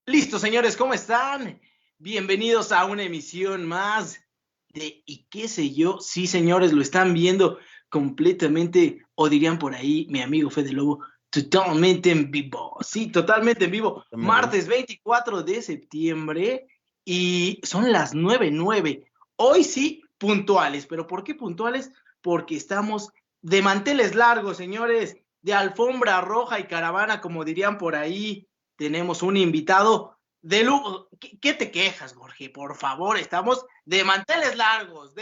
Listo, señores, ¿cómo están? Bienvenidos a una emisión más de ¿Y qué sé yo? Sí, señores, lo están viendo completamente, o dirían por ahí, mi amigo Fede Lobo, totalmente en vivo. Sí, totalmente en vivo. Exactamente. Martes 24 de septiembre y son las 9:09. Hoy sí, puntuales. ¿Pero por qué puntuales? Porque estamos de manteles largos, señores, de alfombra roja y caravana, como dirían por ahí. Tenemos un invitado de lujo. ¿Qué te quejas, Jorge? Por favor, estamos de manteles largos,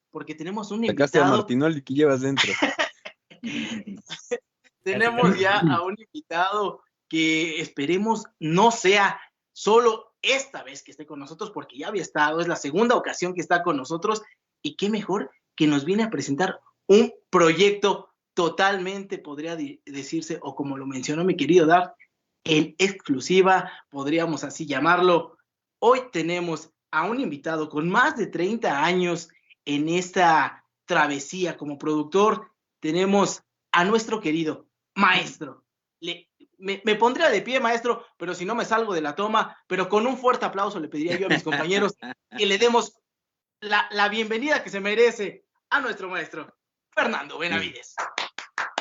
porque tenemos un Sacaste a invitado. Martinoli que llevas dentro. Casi, Tenemos casi. ya a un invitado que esperemos no sea solo esta vez que esté con nosotros, porque ya había estado, es la segunda ocasión que está con nosotros, y qué mejor que nos viene a presentar un proyecto totalmente, podría decirse, o como lo mencionó mi querido Dar, en exclusiva, podríamos así llamarlo. Hoy tenemos a un invitado con más de 30 años en esta travesía como productor. Tenemos a nuestro querido maestro. Me pondría de pie, maestro, pero si no me salgo de la toma, pero con un fuerte aplauso le pediría yo a mis compañeros que le demos la bienvenida que se merece a nuestro maestro, Fernando Benavides.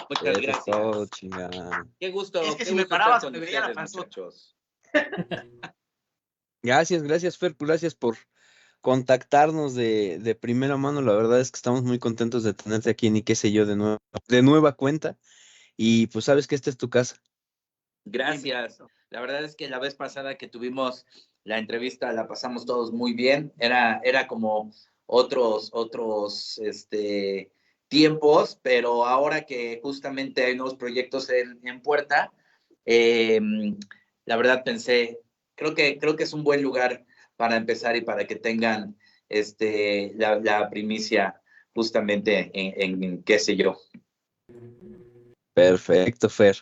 Muchas Eso es gracias. todo, chingada. Qué gusto, Es que qué si me gusto paraba estar se con me veía la ustedes, panzota. muchachos. Gracias, Fer, gracias por contactarnos de primera mano. La verdad es que estamos muy contentos de tenerte aquí en y qué sé yo de nueva cuenta. Y pues sabes que esta es tu casa. Gracias. La verdad es que la vez pasada que tuvimos la entrevista la pasamos todos muy bien. Era como otros tiempos, pero ahora que justamente hay nuevos proyectos en puerta, eh, la verdad pensé, creo que es un buen lugar para empezar y para que tengan la primicia justamente en qué sé yo. Perfecto, Fer.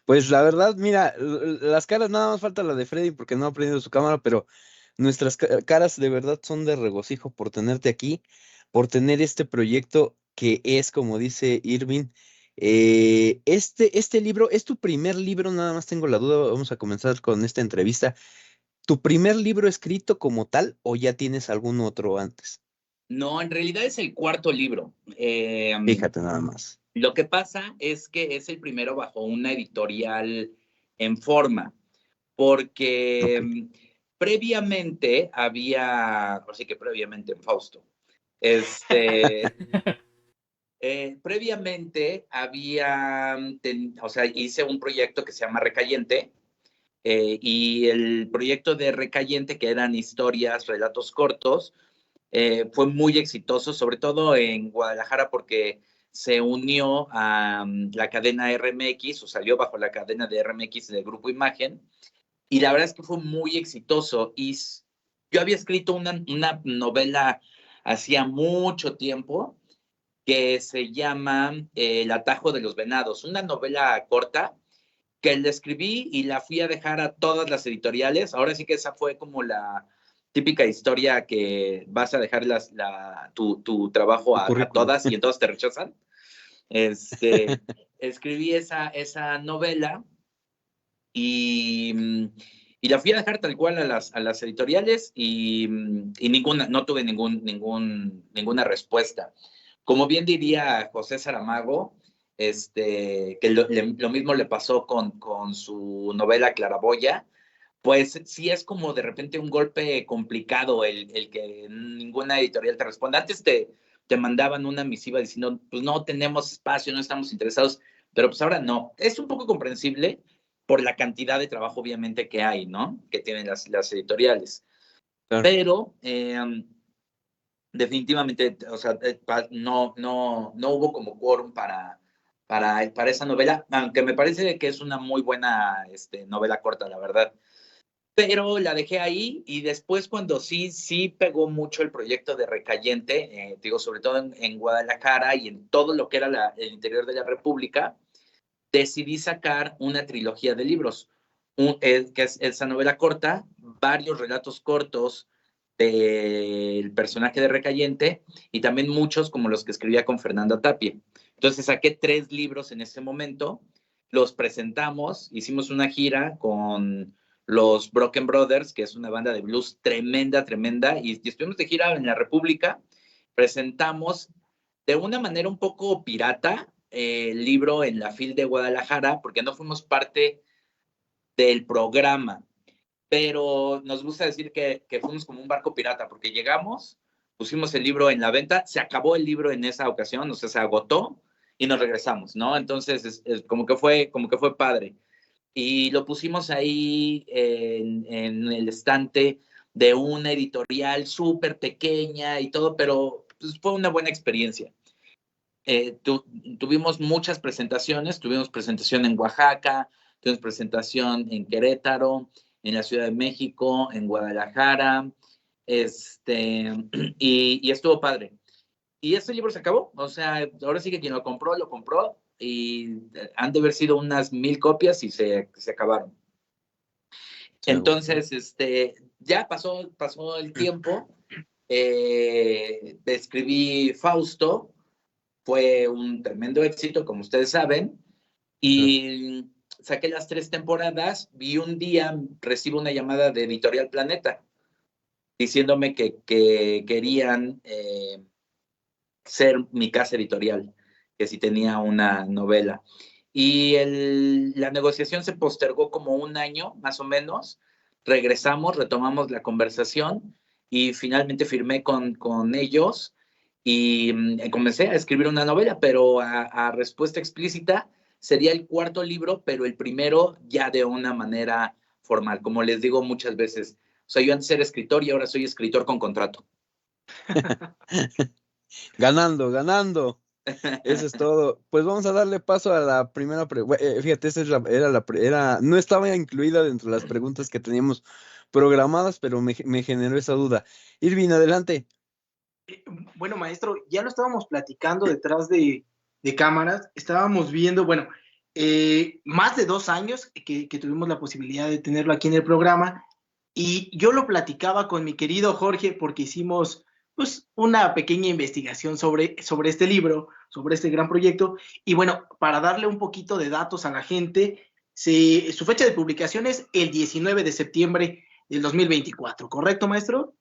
Pues la verdad, mira, las caras nada más falta la de Freddy porque no ha prendido su cámara, pero nuestras caras de verdad son de regocijo por tenerte aquí, por tener este proyecto que es, como dice Irving, este libro, ¿es tu primer libro? Nada más tengo la duda, vamos a comenzar con esta entrevista. ¿Tu primer libro escrito como tal o ya tienes algún otro antes? No, en realidad es el cuarto libro. Fíjate nada más. Lo que pasa es que es el primero bajo una editorial en forma, porque Ok. previamente había, así que previamente en Fausto, este, previamente había, o sea, hice un proyecto que se llama Recayente, y el proyecto de Recayente, que eran historias, relatos cortos, fue muy exitoso, sobre todo en Guadalajara, porque se unió a la cadena RMX, o salió bajo la cadena de RMX del Grupo Imagen, y la verdad es que fue muy exitoso. Y yo había escrito una novela hacía mucho tiempo que se llama El atajo de los venados, una novela corta que la escribí y la fui a dejar a todas las editoriales. Ahora sí que esa fue como la típica historia que vas a dejar tu trabajo Tu a currículum. todas y en todas te rechazan. Escribí esa novela y, y la fui a dejar tal cual a las editoriales y no tuve ninguna respuesta. Como bien diría José Saramago, que lo mismo le pasó con su novela Claraboya, pues sí es como de repente un golpe complicado el que ninguna editorial te responda. Antes te mandaban una misiva diciendo, pues no tenemos espacio, no estamos interesados, pero pues ahora no. Es un poco comprensible por la cantidad de trabajo obviamente que hay, ¿no? Que tienen las editoriales. Claro. Pero definitivamente, o sea, no hubo como quórum para esa novela, aunque me parece que es una muy buena novela corta, la verdad. Pero la dejé ahí y después cuando sí pegó mucho el proyecto de Recayente, digo, sobre todo en Guadalajara y en todo lo que era el interior de la República, decidí sacar una trilogía de libros, que es esa novela corta, varios relatos cortos del personaje de Recayente y también muchos como los que escribía con Fernanda Tapia. Entonces saqué 3 libros en ese momento, los presentamos, hicimos una gira los Broken Brothers, que es una banda de blues tremenda, tremenda, y estuvimos de gira en la República. Presentamos de una manera un poco pirata el libro en la FIL de Guadalajara, porque no fuimos parte del programa, pero nos gusta decir que fuimos como un barco pirata, porque llegamos, pusimos el libro en la venta, se acabó el libro en esa ocasión, o sea, se agotó y nos regresamos, ¿no? Entonces, como que fue padre. Y lo pusimos ahí en el estante de una editorial súper pequeña y todo, pero pues, fue una buena experiencia. Tuvimos muchas presentaciones, tuvimos presentación en Oaxaca, tuvimos presentación en Querétaro, en la Ciudad de México, en Guadalajara, y estuvo padre. Y este libro se acabó, o sea, ahora sí que quien lo compró, y han de haber sido unas 1000 copias y se acabaron. Entonces, ya pasó el tiempo, escribí Fausto, fue un tremendo éxito, como ustedes saben, y saqué las 3 temporadas, y un día recibo una llamada de Editorial Planeta, diciéndome que querían ser mi casa editorial, que si tenía una novela. Y la negociación se postergó como un año, más o menos. Regresamos, retomamos la conversación y finalmente firmé con ellos y comencé a escribir una novela, pero a respuesta explícita sería el 4º libro, pero el primero ya de una manera formal. Como les digo muchas veces, o sea, yo antes era escritor y ahora soy escritor con contrato. Ganando. Eso es todo. Pues vamos a darle paso a la primera pregunta. Fíjate, esa no estaba incluida dentro de las preguntas que teníamos programadas, pero me generó esa duda. Irving, adelante. Bueno, maestro, ya lo estábamos platicando detrás de cámaras, estábamos viendo, bueno, más de 2 años que tuvimos la posibilidad de tenerlo aquí en el programa, y yo lo platicaba con mi querido Jorge porque hicimos pues una pequeña investigación sobre este libro, sobre este gran proyecto, y bueno, para darle un poquito de datos a la gente, su fecha de publicación es el 19 de septiembre del 2024, ¿correcto, maestro?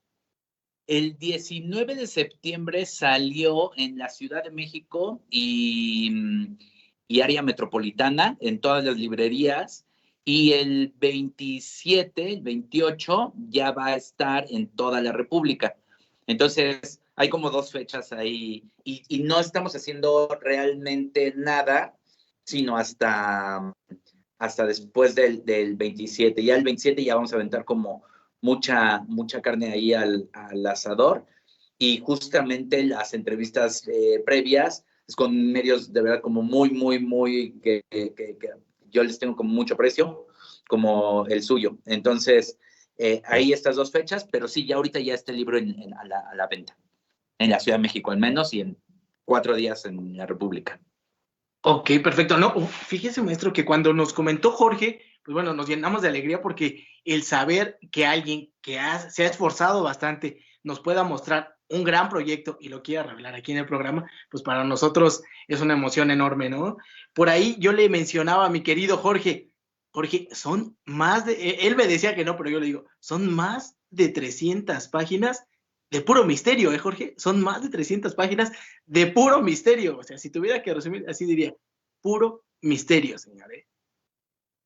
El 19 de septiembre salió en la Ciudad de México y área metropolitana, en todas las librerías, y el 27, el 28 ya va a estar en toda la República. Entonces, hay como 2 fechas ahí, y no estamos haciendo realmente nada, sino hasta después del 27. Ya el 27 ya vamos a aventar como mucha carne ahí al asador, y justamente las entrevistas previas es con medios de verdad como muy que yo les tengo como mucho aprecio, como el suyo. Entonces, ahí estas 2 fechas, pero sí, ya ahorita ya está el libro a la venta, en la Ciudad de México al menos, y en 4 días en la República. Ok, perfecto. No, fíjese, maestro, que cuando nos comentó Jorge, pues bueno, nos llenamos de alegría porque el saber que alguien que se ha esforzado bastante nos pueda mostrar un gran proyecto y lo quiera revelar aquí en el programa, pues para nosotros es una emoción enorme, ¿no? Por ahí yo le mencionaba a mi querido Jorge, son más de, él me decía que no, pero yo le digo, son más de 300 páginas de puro misterio, Jorge? Son más de 300 páginas de puro misterio. O sea, si tuviera que resumir, así diría, puro misterio, señor.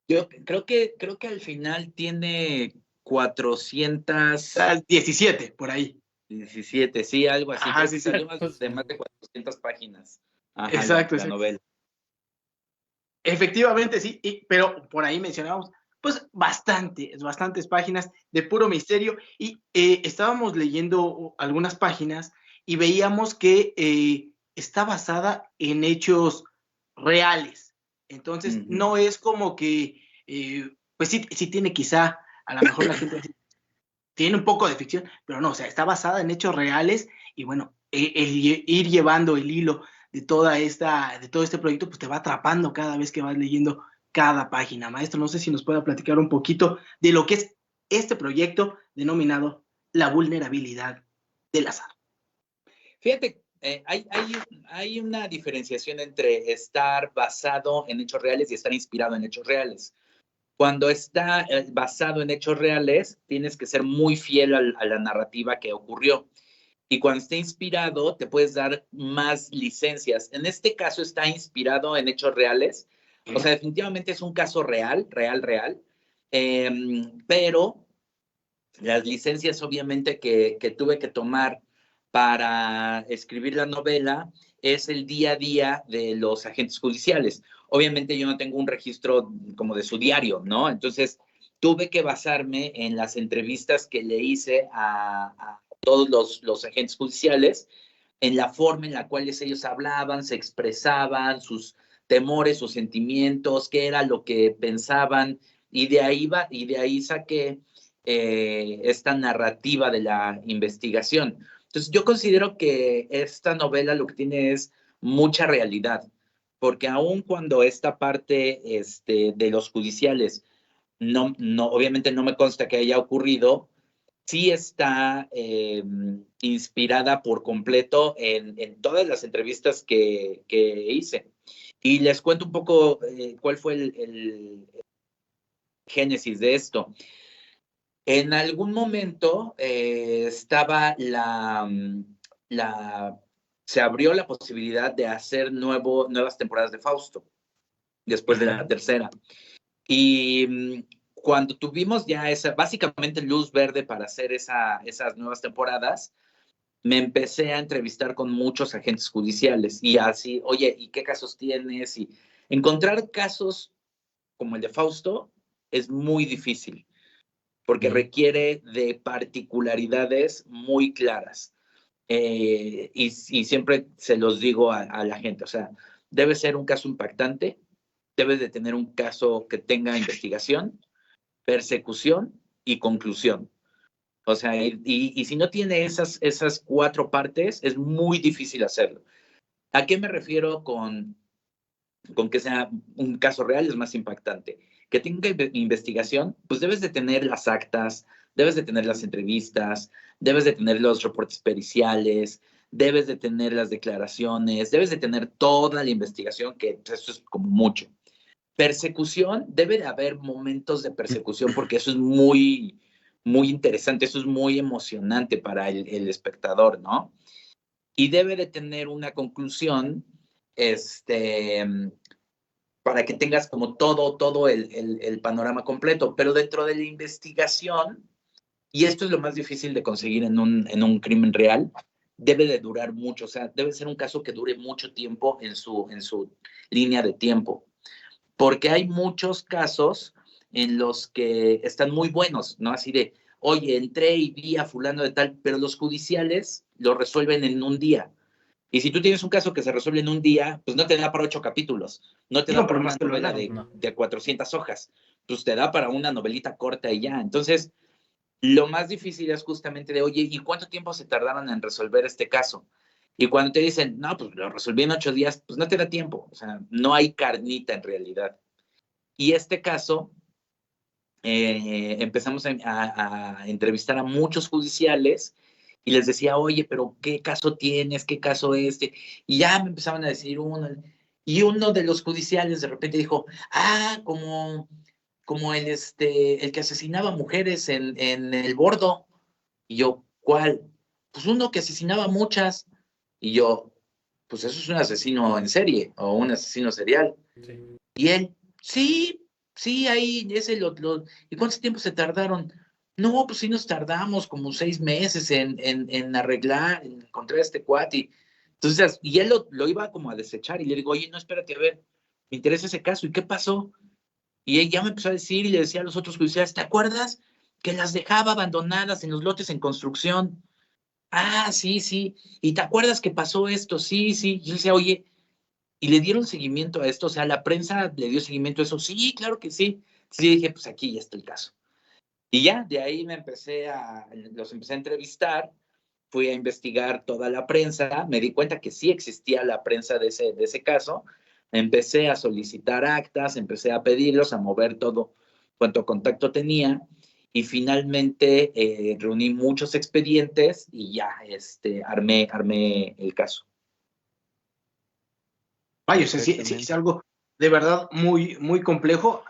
Yo creo que al final tiene 17, por ahí. 417, sí, algo así. Ajá, Creo sí, que sí. salió más de 400 páginas. Ajá, Exacto, la novela. Efectivamente, sí, pero por ahí mencionábamos, pues bastantes páginas de puro misterio, y estábamos leyendo algunas páginas y veíamos que está basada en hechos reales. Entonces, no es como que, pues sí tiene quizá, a lo mejor la gente tiene un poco de ficción, pero no, o sea, está basada en hechos reales, y bueno, el ir llevando el hilo de todo este proyecto, pues te va atrapando cada vez que vas leyendo cada página. Maestro, no sé si nos pueda platicar un poquito de lo que es este proyecto denominado La vulnerabilidad del azar. Fíjate, hay una diferenciación entre estar basado en hechos reales y estar inspirado en hechos reales. Cuando está basado en hechos reales, tienes que ser muy fiel a la narrativa que ocurrió. Y cuando está inspirado, te puedes dar más licencias. En este caso está inspirado en hechos reales. O sea, definitivamente es un caso real. Pero las licencias obviamente que tuve que tomar para escribir la novela es el día a día de los agentes judiciales. Obviamente yo no tengo un registro como de su diario, ¿no? Entonces tuve que basarme en las entrevistas que le hice a todos los agentes judiciales, en la forma en la cual ellos hablaban, se expresaban, sus temores, sus sentimientos, qué era lo que pensaban, y de ahí saqué esta narrativa de la investigación. Entonces, yo considero que esta novela lo que tiene es mucha realidad, porque aun cuando esta parte de los judiciales obviamente no me consta que haya ocurrido, sí está inspirada por completo en todas las entrevistas que hice. Y les cuento un poco cuál fue el génesis de esto. En algún momento estaba se abrió la posibilidad de hacer nuevas temporadas de Fausto, después de la tercera. Y cuando tuvimos ya básicamente luz verde para hacer esas nuevas temporadas, me empecé a entrevistar con muchos agentes judiciales y así, oye, ¿y qué casos tienes? Y encontrar casos como el de Fausto es muy difícil, porque requiere de particularidades muy claras. Y siempre se los digo a la gente, o sea, debe ser un caso impactante, debes de tener un caso que tenga investigación, persecución y conclusión. O sea, y si no tiene esas 4 partes, es muy difícil hacerlo. ¿A qué me refiero con que sea un caso real? Es más impactante. Que tenga investigación, pues debes de tener las actas, debes de tener las entrevistas, debes de tener los reportes periciales, debes de tener las declaraciones, debes de tener toda la investigación, que eso es como mucho. Persecución, debe de haber momentos de persecución, porque eso es muy, muy interesante, eso es muy emocionante para el espectador, ¿no? Y debe de tener una conclusión, para que tengas como todo el panorama completo. Pero dentro de la investigación, y esto es lo más difícil de conseguir en un crimen real, debe de durar mucho, o sea, debe ser un caso que dure mucho tiempo en su línea de tiempo, porque hay muchos casos en los que están muy buenos, ¿no? Así de, oye, entré y vi a fulano de tal, pero los judiciales lo resuelven en un día. Y si tú tienes un caso que se resuelve en un día, pues no te da para 8 capítulos, no te da para una novela de 400 hojas, pues te da para una novelita corta y ya. Entonces, lo más difícil es justamente de, oye, ¿y cuánto tiempo se tardaron en resolver este caso? Y cuando te dicen, no, pues lo resolví en 8 días, pues no te da tiempo, o sea, no hay carnita en realidad. Y este caso, empezamos a entrevistar a muchos judiciales y les decía, oye, pero ¿qué caso tienes? ¿Qué caso este? Y ya me empezaban a decir uno. Y uno de los judiciales de repente dijo, como el que asesinaba mujeres en el Bordo. Y yo, ¿cuál? Pues uno que asesinaba muchas. Y yo, pues eso es un asesino en serie o un asesino serial. Sí. Y él, sí, ahí, ¿y cuánto tiempo se tardaron? No, pues sí nos tardamos como 6 meses en arreglar, en encontrar este cuate. Entonces, y él lo iba como a desechar y le digo, oye, no, espérate, a ver, me interesa ese caso, ¿y qué pasó? Y ella me empezó a decir y le decía a los otros judiciales, ¿te acuerdas? Que las dejaba abandonadas en los lotes en construcción. Ah, sí. ¿Y te acuerdas que pasó esto? Sí. Y yo decía, oye, ¿y le dieron seguimiento a esto? O sea, ¿la prensa le dio seguimiento a eso? Sí, claro que sí. Sí, dije, pues aquí ya está el caso. Y ya, de ahí los empecé a entrevistar, fui a investigar toda la prensa, me di cuenta que sí existía la prensa de ese caso, empecé a solicitar actas, empecé a pedirlos, a mover todo cuanto contacto tenía, y finalmente reuní muchos expedientes y ya armé el caso. Vaya, o sea, sí, es algo de verdad muy, muy complejo.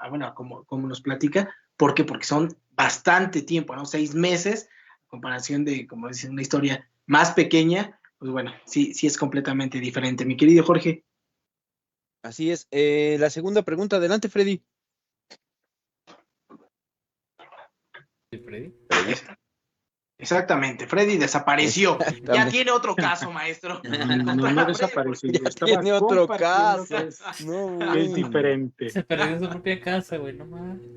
bueno, como nos platica. ¿Por qué? Porque son bastante tiempo, ¿no? 6 meses, en comparación de, como dice, una historia más pequeña, pues bueno, sí es completamente diferente. Mi querido Jorge. Así es. La segunda pregunta, adelante, Freddy. ¿Sí, Freddy? Exactamente, Freddy desapareció. Ya Exactamente. tiene otro caso, maestro. No desaparecí, Ya estaba tiene otro compartiendo caso. No, que es bueno. diferente. Se perdió en su propia casa, güey, no mames.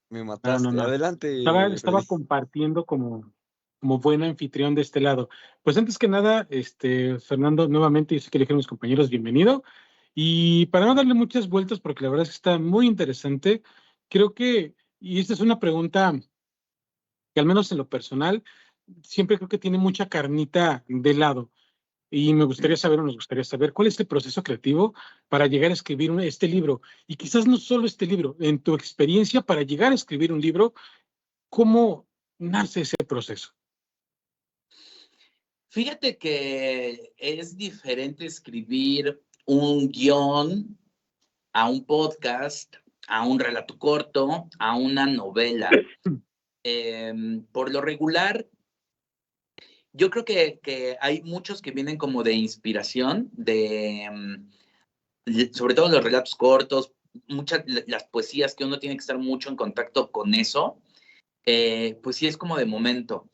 Me mataste. No. Adelante, Estaba Freddy. compartiendo como buen anfitrión de este lado. Pues antes que nada, Fernando, nuevamente, yo sé que le dijeron mis compañeros, bienvenido. Y para no darle muchas vueltas, porque la verdad es que está muy interesante, creo que, y esta es una pregunta que al menos en lo personal, siempre creo que tiene mucha carnita de lado. Y nos gustaría saber cuál es el proceso creativo para llegar a escribir este libro. Y quizás no solo este libro, en tu experiencia para llegar a escribir un libro, ¿cómo nace ese proceso? Fíjate que es diferente escribir un guión a un podcast, a un relato corto, a una novela. Por lo regular, yo creo que hay muchos que vienen como de inspiración, sobre todo los relatos cortos, muchas las poesías que uno tiene que estar mucho en contacto con eso, pues sí es como de momento.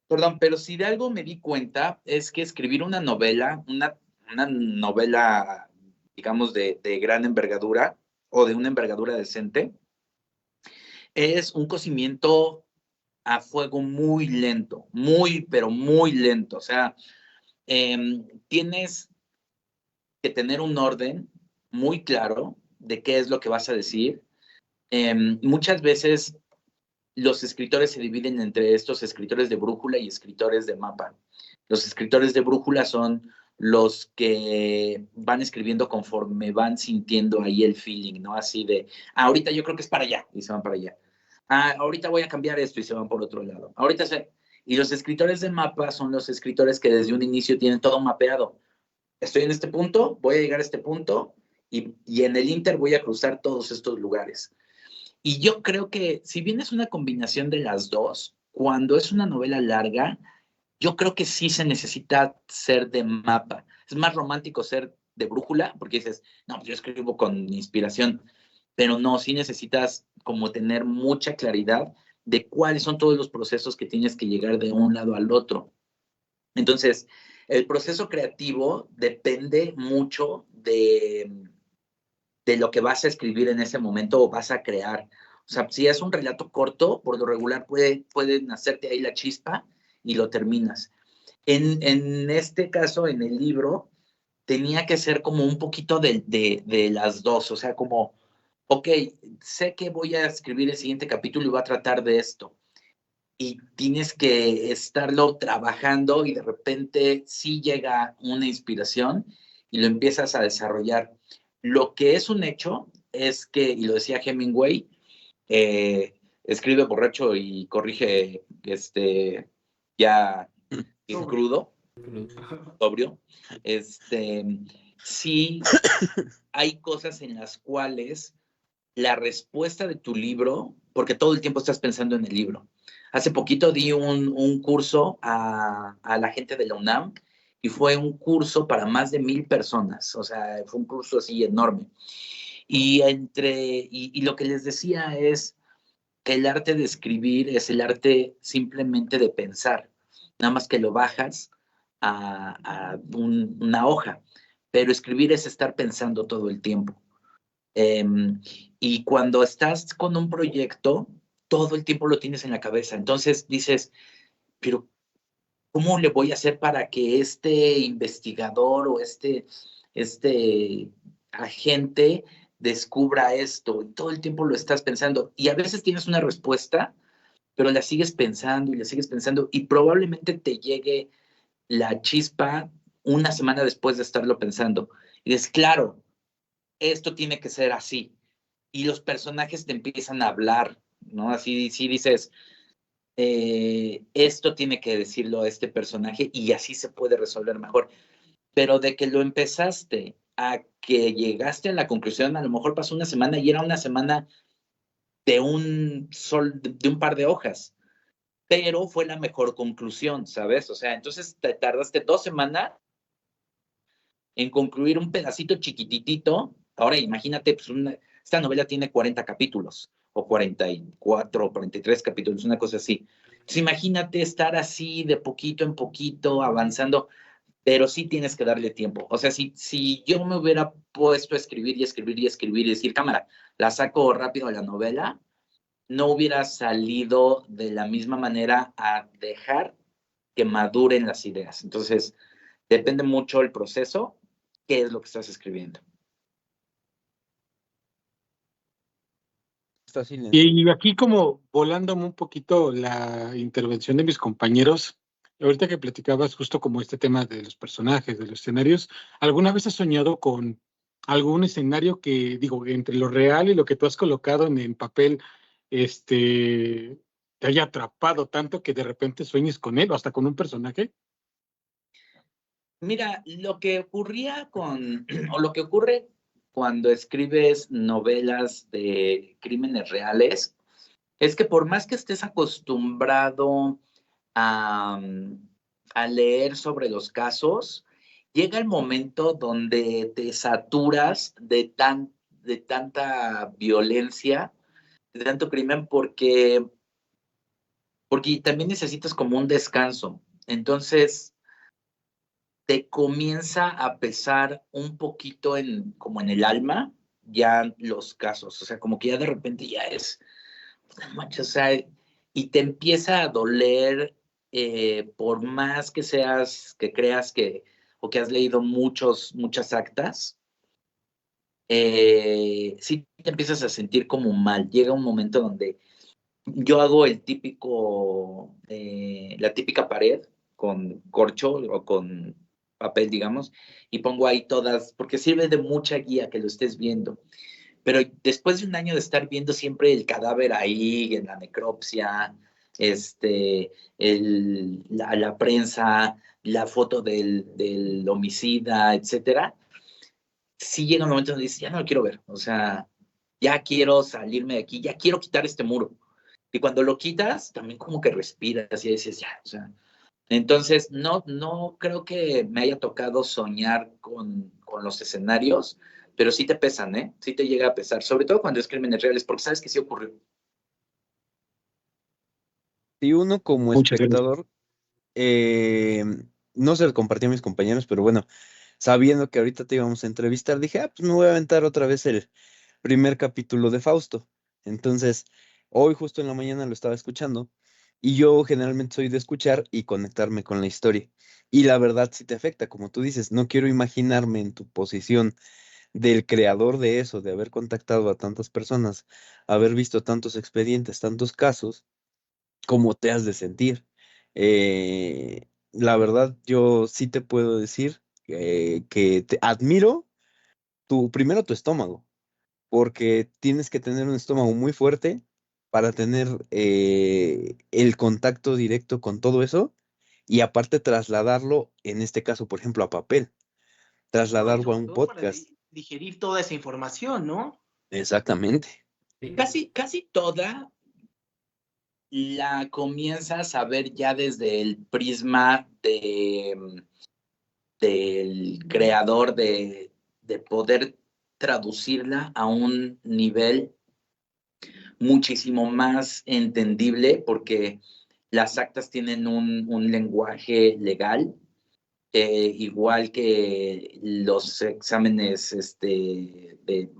Perdón, pero si de algo me di cuenta es que escribir una novela, digamos, de gran envergadura o de una envergadura decente, es un cocimiento a fuego muy lento, muy, pero muy lento. O sea, tienes que tener un orden muy claro de qué es lo que vas a decir. Muchas veces los escritores se dividen entre estos escritores de brújula y escritores de mapa. Los escritores de brújula son los que van escribiendo conforme van sintiendo ahí el feeling, ¿no? Así de, ahorita yo creo que es para allá, y se van para allá. Ahorita voy a cambiar esto y se van por otro lado. Y los escritores de mapa son los escritores que desde un inicio tienen todo mapeado. Estoy en este punto, voy a llegar a este punto y en el Inter voy a cruzar todos estos lugares. Y yo creo que si bien es una combinación de las dos, cuando es una novela larga, yo creo que sí se necesita ser de mapa. Es más romántico ser de brújula, porque dices, no, pues yo escribo con inspiración, pero no, sí necesitas como tener mucha claridad de cuáles son todos los procesos que tienes que llegar de un lado al otro. Entonces, el proceso creativo depende mucho de lo que vas a escribir en ese momento o vas a crear. O sea, si es un relato corto, por lo regular puede nacerte ahí la chispa y lo terminas. En este caso, en el libro, tenía que ser como un poquito de las dos, o sea, como, ok, sé que voy a escribir el siguiente capítulo y va a tratar de esto, y tienes que estarlo trabajando y de repente sí llega una inspiración y lo empiezas a desarrollar. Lo que es un hecho es que, y lo decía Hemingway, escribe borracho y corrige ya crudo, sobrio. Sí hay cosas en las cuales la respuesta de tu libro, porque todo el tiempo estás pensando en el libro. Hace poquito di un curso a la gente de la UNAM y fue un curso para más de 1,000 personas, o sea, fue un curso así enorme. Y lo que les decía es que el arte de escribir es el arte simplemente de pensar, nada más que lo bajas a una hoja, pero escribir es estar pensando todo el tiempo. Y cuando estás con un proyecto, todo el tiempo lo tienes en la cabeza. Entonces dices, pero ¿cómo le voy a hacer para que este investigador o este agente descubra esto? Y todo el tiempo lo estás pensando. Y a veces tienes una respuesta, pero la sigues pensando y la sigues pensando y probablemente te llegue la chispa una semana después de estarlo pensando. Y dices, claro, esto tiene que ser así. Y los personajes te empiezan a hablar, ¿no? Así sí dices, esto tiene que decirlo a este personaje y así se puede resolver mejor. Pero de que lo empezaste a que llegaste a la conclusión, a lo mejor pasó una semana y era una semana de un par de hojas, pero fue la mejor conclusión, ¿sabes? O sea, entonces te tardaste 2 semanas en concluir un pedacito chiquititito. Ahora imagínate, pues esta novela tiene 40 capítulos, o 44, o 43 capítulos, una cosa así. Entonces imagínate estar así de poquito en poquito, avanzando, pero sí tienes que darle tiempo. O sea, si yo me hubiera puesto a escribir y escribir y escribir y decir, cámara, la saco rápido a la novela, no hubiera salido de la misma manera a dejar que maduren las ideas. Entonces, depende mucho el proceso, qué es lo que estás escribiendo. Está silencio. Y aquí como volándome un poquito la intervención de mis compañeros, ahorita que platicabas justo como este tema de los personajes, de los escenarios, ¿alguna vez has soñado con algún escenario que, digo, entre lo real y lo que tú has colocado en papel, te haya atrapado tanto que de repente sueñes con él o hasta con un personaje? Mira, lo que ocurría o lo que ocurre cuando escribes novelas de crímenes reales, es que por más que estés acostumbrado a, a leer sobre los casos, llega el momento donde te saturas de tanta violencia, de tanto crimen, porque también necesitas como un descanso. Entonces, te comienza a pesar un poquito como en el alma ya los casos, o sea, como que ya de repente ya es, no manches, o sea, y te empieza a doler, por más que creas o que has leído muchas actas, sí te empiezas a sentir como mal. Llega un momento donde yo hago la típica pared con corcho o con papel, digamos, y pongo ahí todas, porque sirve de mucha guía que lo estés viendo. Pero después de un año de estar viendo siempre el cadáver ahí, en la necropsia, la prensa, la foto del homicida, etcétera, sí llega un momento donde dices, ya no lo quiero ver, o sea, ya quiero salirme de aquí, ya quiero quitar este muro. Y cuando lo quitas, también como que respiras y dices, ya, o sea. Entonces, no creo que me haya tocado soñar con los escenarios, pero sí te pesan, ¿eh? Sí te llega a pesar, sobre todo cuando es crímenes reales, porque sabes que sí ocurrió. Y uno como Muchas gracias. espectador, eh, no se lo compartí a mis compañeros, pero bueno, sabiendo que ahorita te íbamos a entrevistar, dije, pues me voy a aventar otra vez el primer capítulo de Fausto. Entonces, hoy justo en la mañana lo estaba escuchando y yo generalmente soy de escuchar y conectarme con la historia. Y la verdad sí te afecta, como tú dices, no quiero imaginarme en tu posición del creador de eso, de haber contactado a tantas personas, haber visto tantos expedientes, tantos casos, cómo te has de sentir. La verdad, yo sí te puedo decir que te admiro primero tu estómago, porque tienes que tener un estómago muy fuerte para tener el contacto directo con todo eso y aparte trasladarlo, en este caso, por ejemplo, a papel, No, y trasladarlo a sobre un todo para podcast. digerir toda esa información, ¿no? Exactamente. Sí. Casi toda la comienzas a ver ya desde el prisma del creador, de poder traducirla a un nivel muchísimo más entendible, porque las actas tienen un lenguaje legal, igual que los exámenes de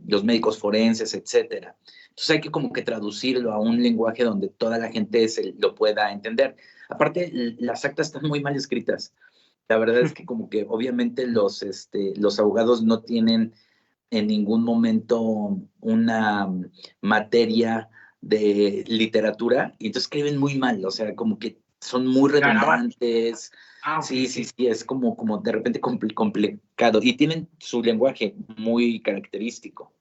los médicos forenses, etcétera. Entonces hay que como que traducirlo a un lenguaje donde toda la gente lo pueda entender. Aparte, las actas están muy mal escritas. La verdad es que como que obviamente los abogados no tienen en ningún momento una materia de literatura y entonces escriben muy mal, o sea, como que son muy Garabato. redundantes. Ah, ok, Sí, es como de repente complicado y tienen su lenguaje muy característico.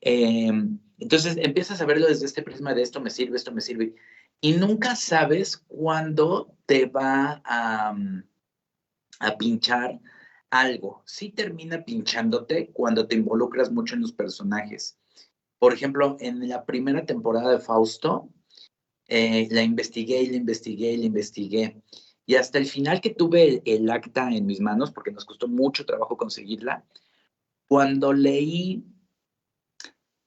Entonces empiezas a verlo desde este prisma de esto me sirve, y nunca sabes cuándo te va a pinchar algo. Sí termina pinchándote cuando te involucras mucho en los personajes. Por ejemplo, en la primera temporada de Fausto, la investigué y la investigué y la investigué. Y hasta el final que tuve el acta en mis manos, porque nos costó mucho trabajo conseguirla, cuando leí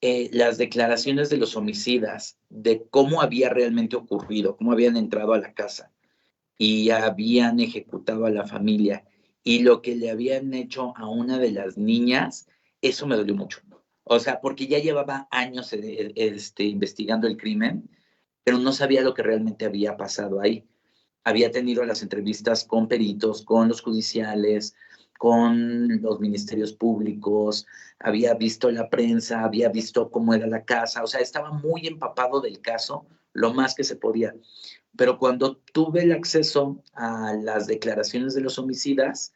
las declaraciones de los homicidas, de cómo había realmente ocurrido, cómo habían entrado a la casa y habían ejecutado a la familia y lo que le habían hecho a una de las niñas, eso me dolió mucho. O sea, porque ya llevaba años investigando el crimen, pero no sabía lo que realmente había pasado ahí. Había tenido las entrevistas con peritos, con los judiciales, con los ministerios públicos, había visto la prensa, había visto cómo era la casa, o sea, estaba muy empapado del caso, lo más que se podía. Pero cuando tuve el acceso a las declaraciones de los homicidas,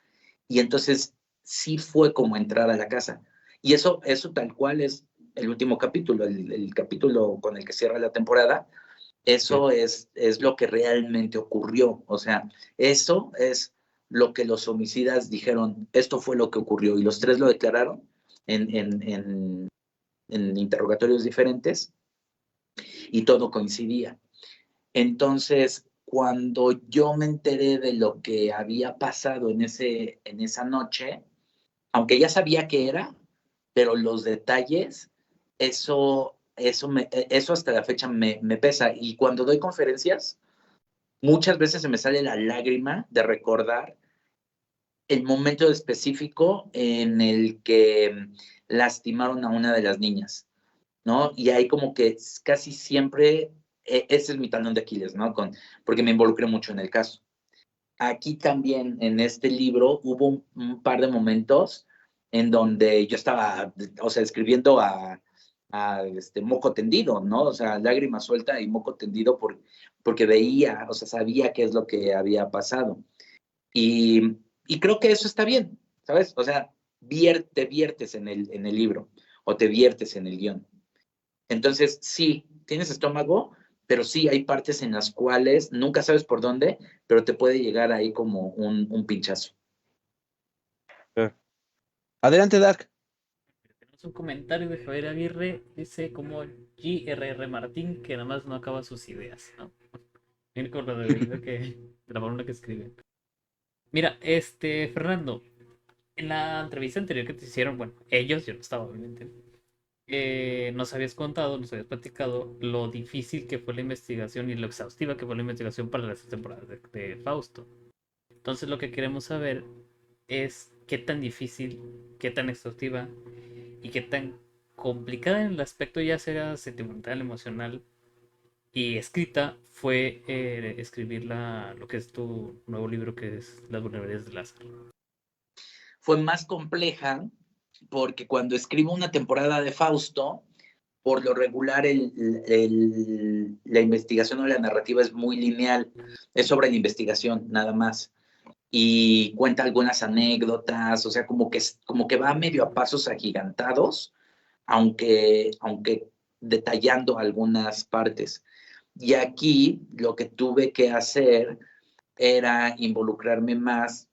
y entonces sí fue como entrar a la casa. Y eso tal cual es el último capítulo, el capítulo con el que cierra la temporada, eso es lo que realmente ocurrió. O sea, eso es lo que los homicidas dijeron, esto fue lo que ocurrió. Y los tres lo declararon en interrogatorios diferentes y todo coincidía. Entonces, cuando yo me enteré de lo que había pasado en esa noche, aunque ya sabía qué era, pero los detalles, eso hasta la fecha me pesa. Y cuando doy conferencias, muchas veces se me sale la lágrima de recordar el momento específico en el que lastimaron a una de las niñas, ¿no? Y ahí como que casi siempre, ese es mi talón de Aquiles, ¿no? Porque me involucré mucho en el caso. Aquí también, en este libro, hubo un par de momentos en donde yo estaba, o sea, escribiendo a moco tendido, ¿no? O sea, lágrima suelta y moco tendido porque veía, o sea, sabía qué es lo que había pasado. Y, y creo que eso está bien, ¿sabes? O sea, te viertes en el libro o te viertes en el guión. Entonces, sí, tienes estómago, pero sí hay partes en las cuales nunca sabes por dónde, pero te puede llegar ahí como un pinchazo. Adelante, Dark. Tenemos un comentario de Javier Aguirre, dice como G.R.R. Martín, que nada más no acaba sus ideas, ¿no? Viene con lo de la forma que escribe. Mira, Fernando, en la entrevista anterior que te hicieron, bueno, ellos, yo no estaba, obviamente, nos habías contado, nos habías platicado lo difícil que fue la investigación y lo exhaustiva que fue la investigación para las temporadas de Fausto. Entonces lo que queremos saber es qué tan difícil, qué tan exhaustiva y qué tan complicada en el aspecto ya sea sentimental, emocional y escrita fue escribir lo que es tu nuevo libro, que es Las vulnerabilidades de Lázaro. Fue más compleja porque cuando escribo una temporada de Fausto, por lo regular la investigación o la narrativa es muy lineal, es sobre la investigación nada más. Y cuenta algunas anécdotas, o sea, como que va medio a pasos agigantados, aunque detallando algunas partes. Y aquí lo que tuve que hacer era involucrarme más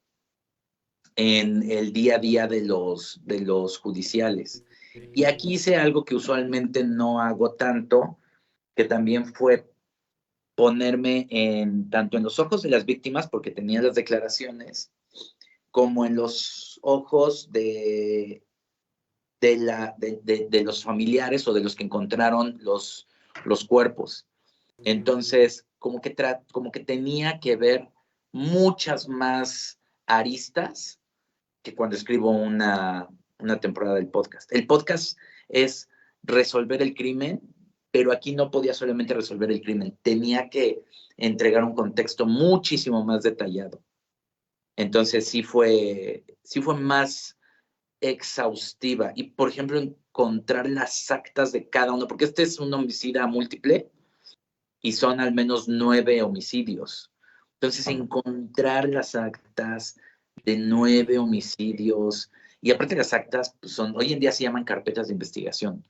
en el día a día de los judiciales. Y aquí hice algo que usualmente no hago tanto, que también fue ponerme tanto en los ojos de las víctimas, porque tenía las declaraciones, como en los ojos de los familiares o de los que encontraron los cuerpos. Entonces, como que tenía que ver muchas más aristas que cuando escribo una temporada del podcast. El podcast es resolver el crimen, pero aquí no podía solamente resolver el crimen, tenía que entregar un contexto muchísimo más detallado. Entonces sí fue más exhaustiva. Y, por ejemplo, encontrar las actas de cada uno, porque este es un homicida múltiple y son al menos 9 homicidios. Entonces, encontrar las actas de 9 homicidios, y aparte las actas pues hoy en día se llaman carpetas de investigación.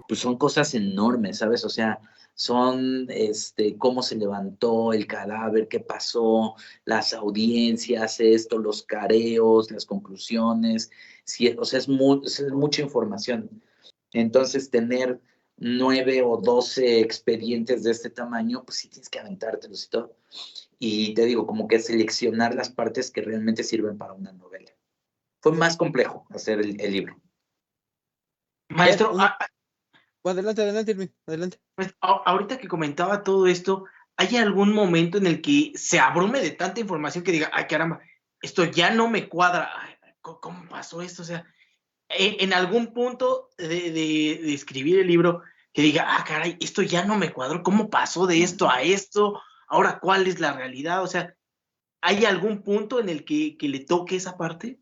pues son cosas enormes, ¿sabes? O sea, son cómo se levantó el cadáver, qué pasó, las audiencias, esto, los careos, las conclusiones, sí, o sea, es mucha información. Entonces, tener 9 o 12 expedientes de este tamaño, pues sí tienes que aventártelos y todo. Y te digo, como que seleccionar las partes que realmente sirven para una novela. Fue más complejo hacer el libro. Maestro, Adelante, adelante, Irving, adelante. pues, ahorita que comentaba todo esto, ¿hay algún momento en el que se abrume de tanta información que diga, ay caramba, esto ya no me cuadra? Ay, ¿cómo pasó esto? O sea, en algún punto de escribir el libro, que diga, ah, caray, esto ya no me cuadró, ¿cómo pasó de esto a esto? Ahora, ¿cuál es la realidad? O sea, ¿hay algún punto en el que le toque esa parte?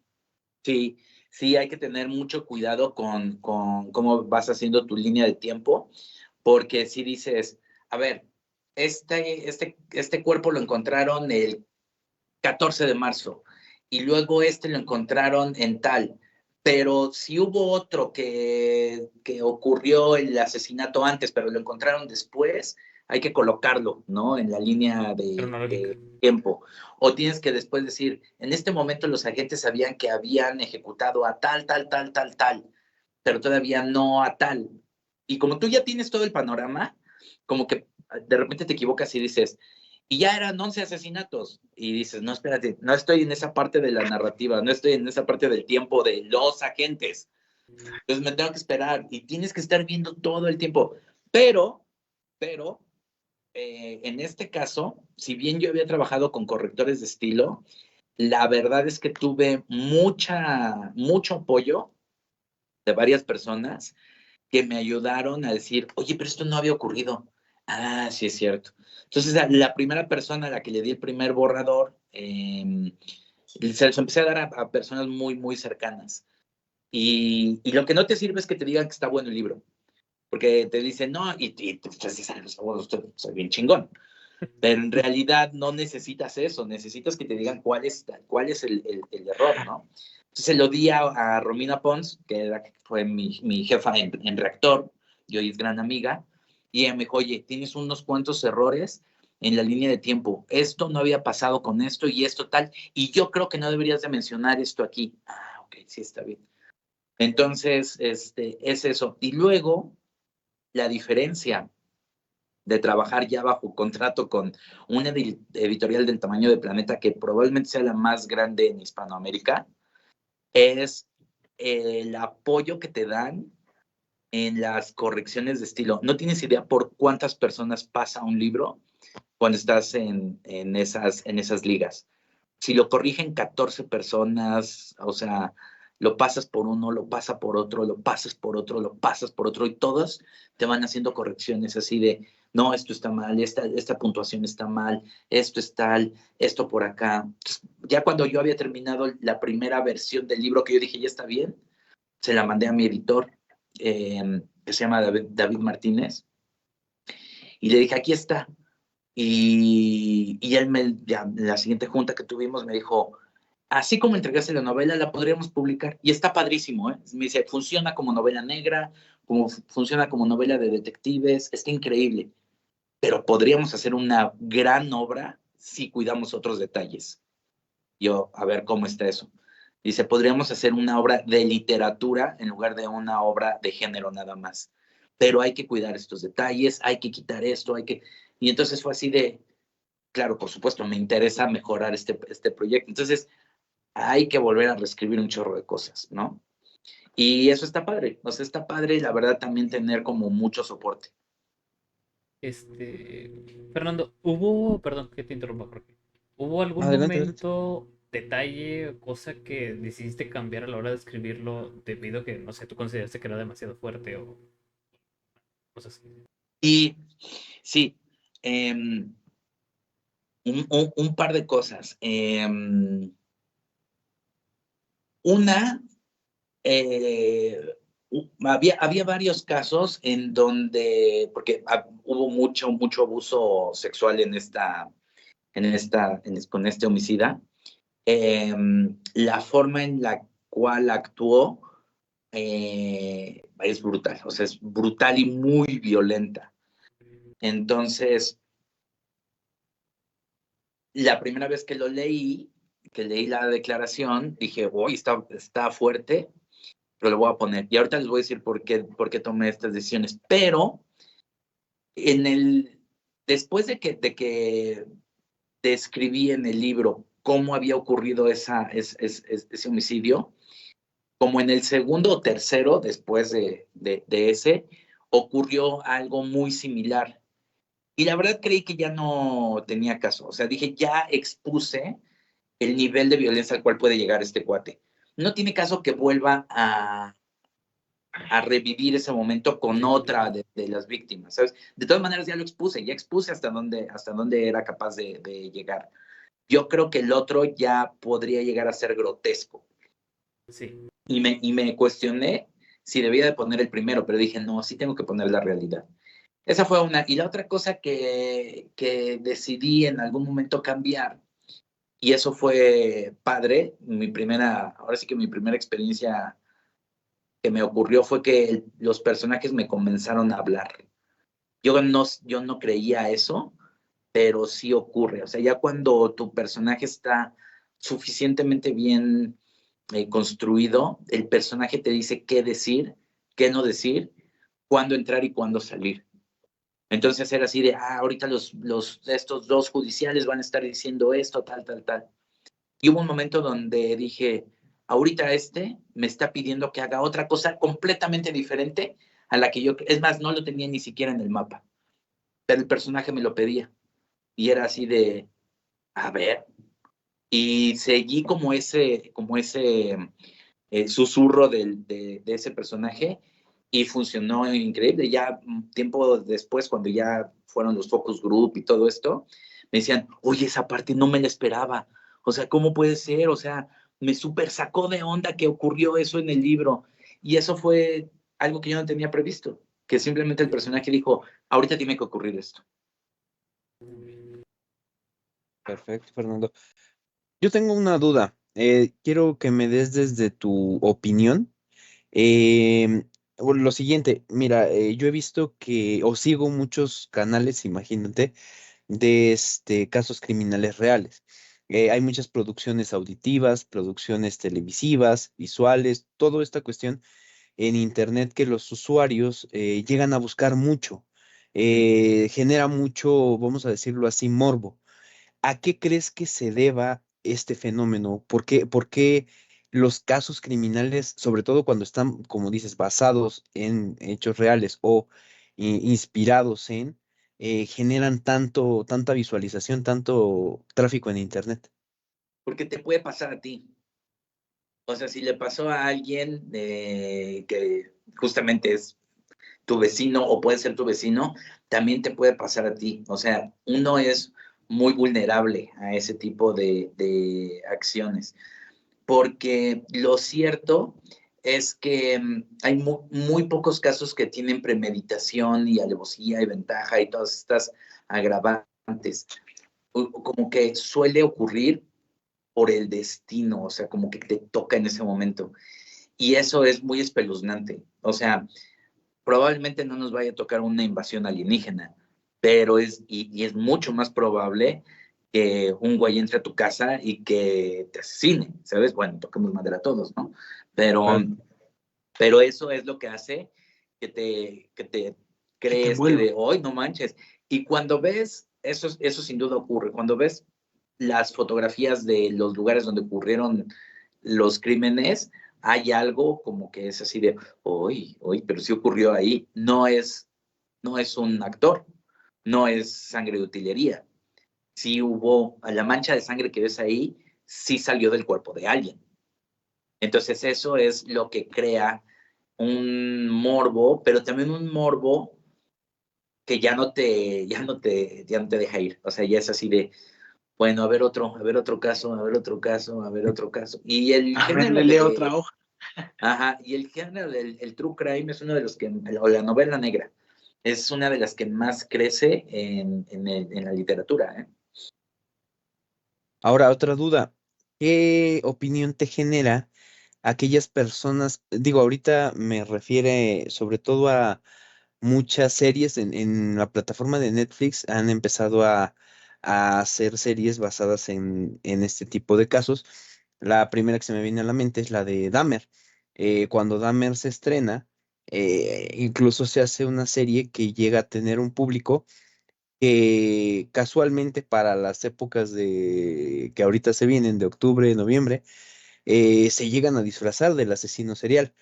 Sí, sí, hay que tener mucho cuidado con cómo vas haciendo tu línea de tiempo, porque si dices, a ver, este cuerpo lo encontraron el 14 de marzo y luego lo encontraron en tal, pero si hubo otro que ocurrió el asesinato antes, pero lo encontraron después, hay que colocarlo, ¿no? En la línea Cronológica. de tiempo. O tienes que después decir, en este momento los agentes sabían que habían ejecutado a tal, pero todavía no a tal. Y como tú ya tienes todo el panorama, como que de repente te equivocas y dices, y ya eran 11 asesinatos. Y dices, no, espérate, no estoy en esa parte de la narrativa, no estoy en esa parte del tiempo de los agentes. Entonces me tengo que esperar y tienes que estar viendo todo el tiempo. Pero, en este caso, si bien yo había trabajado con correctores de estilo, la verdad es que tuve mucho apoyo de varias personas que me ayudaron a decir, oye, pero esto no había ocurrido. Ah, sí es cierto. Entonces, la primera persona a la que le di el primer borrador, se los empecé a dar a personas muy cercanas. Y lo que no te sirve es que te digan que está bueno el libro, porque te dicen, no, y te dices, soy bien chingón. Pero en realidad no necesitas eso, necesitas que te digan cuál es el error, ¿no? Entonces se lo di a Romina Pons, que fue mi jefa en Reactor, y hoy es gran amiga, y ella me dijo, oye, tienes unos cuantos errores en la línea de tiempo, esto no había pasado con esto y esto tal, y yo creo que no deberías de mencionar esto aquí. Ah, ok, sí, está bien. Entonces, es eso. Y luego, la diferencia de trabajar ya bajo contrato con una editorial del tamaño de Planeta, que probablemente sea la más grande en Hispanoamérica, es el apoyo que te dan en las correcciones de estilo. No tienes idea por cuántas personas pasa un libro cuando estás en esas ligas. Si lo corrigen 14 personas, o sea, lo pasas por uno, lo pasa por otro, lo pasas por otro, lo pasas por otro, y todos te van haciendo correcciones así de, no, esto está mal, esta puntuación está mal, esto es tal, esto por acá. Entonces, ya cuando yo había terminado la primera versión del libro, que yo dije, ya está bien, se la mandé a mi editor, que se llama David Martínez, y le dije, aquí está. Y él la siguiente junta que tuvimos me dijo, así como entregaste la novela, la podríamos publicar. Y está padrísimo, ¿eh? Me dice, funciona como novela negra, funciona como novela de detectives, está increíble. Pero podríamos hacer una gran obra si cuidamos otros detalles. Yo, a ver cómo está eso. Dice, podríamos hacer una obra de literatura en lugar de una obra de género nada más. Pero hay que cuidar estos detalles, hay que quitar esto, hay que... Y entonces fue así de, claro, por supuesto, me interesa mejorar este proyecto. Entonces, hay que volver a reescribir un chorro de cosas, ¿no? Y eso está padre, o sea, está padre, la verdad, también tener como mucho soporte. Fernando, perdón que te interrumpa, Jorge. ¿Hubo algún Adelante, adelante. momento, detalle, cosa que decidiste cambiar a la hora de escribirlo debido a que, no sé, tú consideraste que era demasiado fuerte o cosas así? Y sí, un par de cosas. Una, había varios casos en donde, porque hubo mucho abuso sexual con este homicida. La forma en la cual actuó es brutal, o sea, es brutal y muy violenta. Entonces, la primera vez que lo leí, que leí la declaración, dije, uy, está fuerte, pero lo voy a poner. Y ahorita les voy a decir por qué tomé estas decisiones. Pero después de que describí en el libro cómo había ocurrido ese homicidio, como en el segundo o tercero, después de ese, ocurrió algo muy similar. Y la verdad creí que ya no tenía caso. O sea, dije, ya expuse el nivel de violencia al cual puede llegar este cuate. No tiene caso que vuelva a revivir ese momento con otra de las víctimas, ¿sabes? De todas maneras ya lo expuse, ya expuse hasta dónde era capaz de llegar. Yo creo que el otro ya podría llegar a ser grotesco. Sí. Y me cuestioné si debía de poner el primero, pero dije, no, sí tengo que poner la realidad. Esa fue una. Y la otra cosa que decidí en algún momento cambiar, y eso fue padre, ahora sí que mi primera experiencia que me ocurrió fue que los personajes me comenzaron a hablar. Yo no creía eso, pero sí ocurre. O sea, ya cuando tu personaje está suficientemente bien construido, el personaje te dice qué decir, qué no decir, cuándo entrar y cuándo salir. Entonces era así de, ahorita estos dos judiciales van a estar diciendo esto, tal, tal, tal. Y hubo un momento donde dije, ahorita me está pidiendo que haga otra cosa completamente diferente a la que es más, no lo tenía ni siquiera en el mapa, pero el personaje me lo pedía. Y era así de, a ver, y seguí como ese susurro de ese personaje y funcionó increíble. Ya tiempo después, cuando ya fueron los focus group y todo esto, me decían, oye, esa parte no me la esperaba. O sea, ¿cómo puede ser? O sea, me súper sacó de onda que ocurrió eso en el libro. Y eso fue algo que yo no tenía previsto, que simplemente el personaje dijo, ahorita tiene que ocurrir esto. Perfecto, Fernando. Yo tengo una duda. Quiero que me des desde tu opinión. Bueno, lo siguiente, mira, yo he visto o sigo muchos canales, imagínate, de casos criminales reales. Hay muchas producciones auditivas, producciones televisivas, visuales, toda esta cuestión en internet que los usuarios llegan a buscar mucho. Genera mucho, vamos a decirlo así, morbo. ¿A qué crees que se deba este fenómeno? ¿Por qué los casos criminales, sobre todo cuando están, como dices, basados en hechos reales o inspirados generan tanta visualización, tanto tráfico en Internet? Porque te puede pasar a ti. O sea, si le pasó a alguien que justamente es tu vecino o puede ser tu vecino, también te puede pasar a ti. O sea, uno es muy vulnerable a ese tipo de acciones, porque lo cierto es que hay muy pocos casos que tienen premeditación y alevosía y ventaja y todas estas agravantes. Como que suele ocurrir por el destino, o sea, como que te toca en ese momento. Y eso es muy espeluznante. O sea, probablemente no nos vaya a tocar una invasión alienígena, pero y es mucho más probable que un güey entre a tu casa y que te asesine, ¿sabes? Bueno, toquemos madera a todos, ¿no? Pero, Claro. pero eso es lo que hace que te crees que de hoy no manches. Y cuando ves, eso sin duda ocurre, cuando ves las fotografías de los lugares donde ocurrieron los crímenes, hay algo como que es así de, uy, pero sí ocurrió ahí. No es un actor, no es sangre de utilería. Sí hubo, la mancha de sangre que ves ahí, sí salió del cuerpo de alguien. Entonces eso es lo que crea un morbo, pero también un morbo que ya no te deja ir. O sea, ya es así de, bueno, a ver otro caso, a ver otro caso, a ver otro caso. Y el A ver, género le leo otra hoja. Ajá, y el género del true crime es uno de los que, o la novela negra, es una de las que más crece en la literatura, ¿eh? Ahora, otra duda. ¿Qué opinión te genera aquellas personas, digo, ahorita me refiere sobre todo a muchas series en la plataforma de Netflix han empezado a hacer series basadas en este tipo de casos. La primera que se me viene a la mente es la de Dahmer. Cuando Dahmer se estrena, incluso se hace una serie que llega a tener un público que casualmente para las épocas de que ahorita se vienen, de octubre, noviembre, se llegan a disfrazar del asesino serial.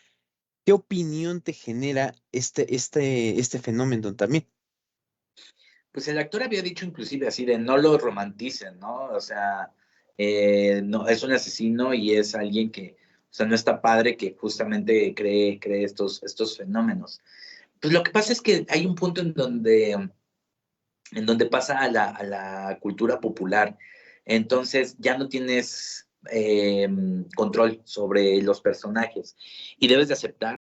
¿Qué opinión te genera este fenómeno también? Pues el actor había dicho inclusive así de no lo romanticen, ¿no? O sea, no, es un asesino y es alguien que, o sea, no está padre que justamente cree estos fenómenos. Pues lo que pasa es que hay un punto en donde pasa a la cultura popular. Entonces ya no tienes control sobre los personajes y debes de aceptar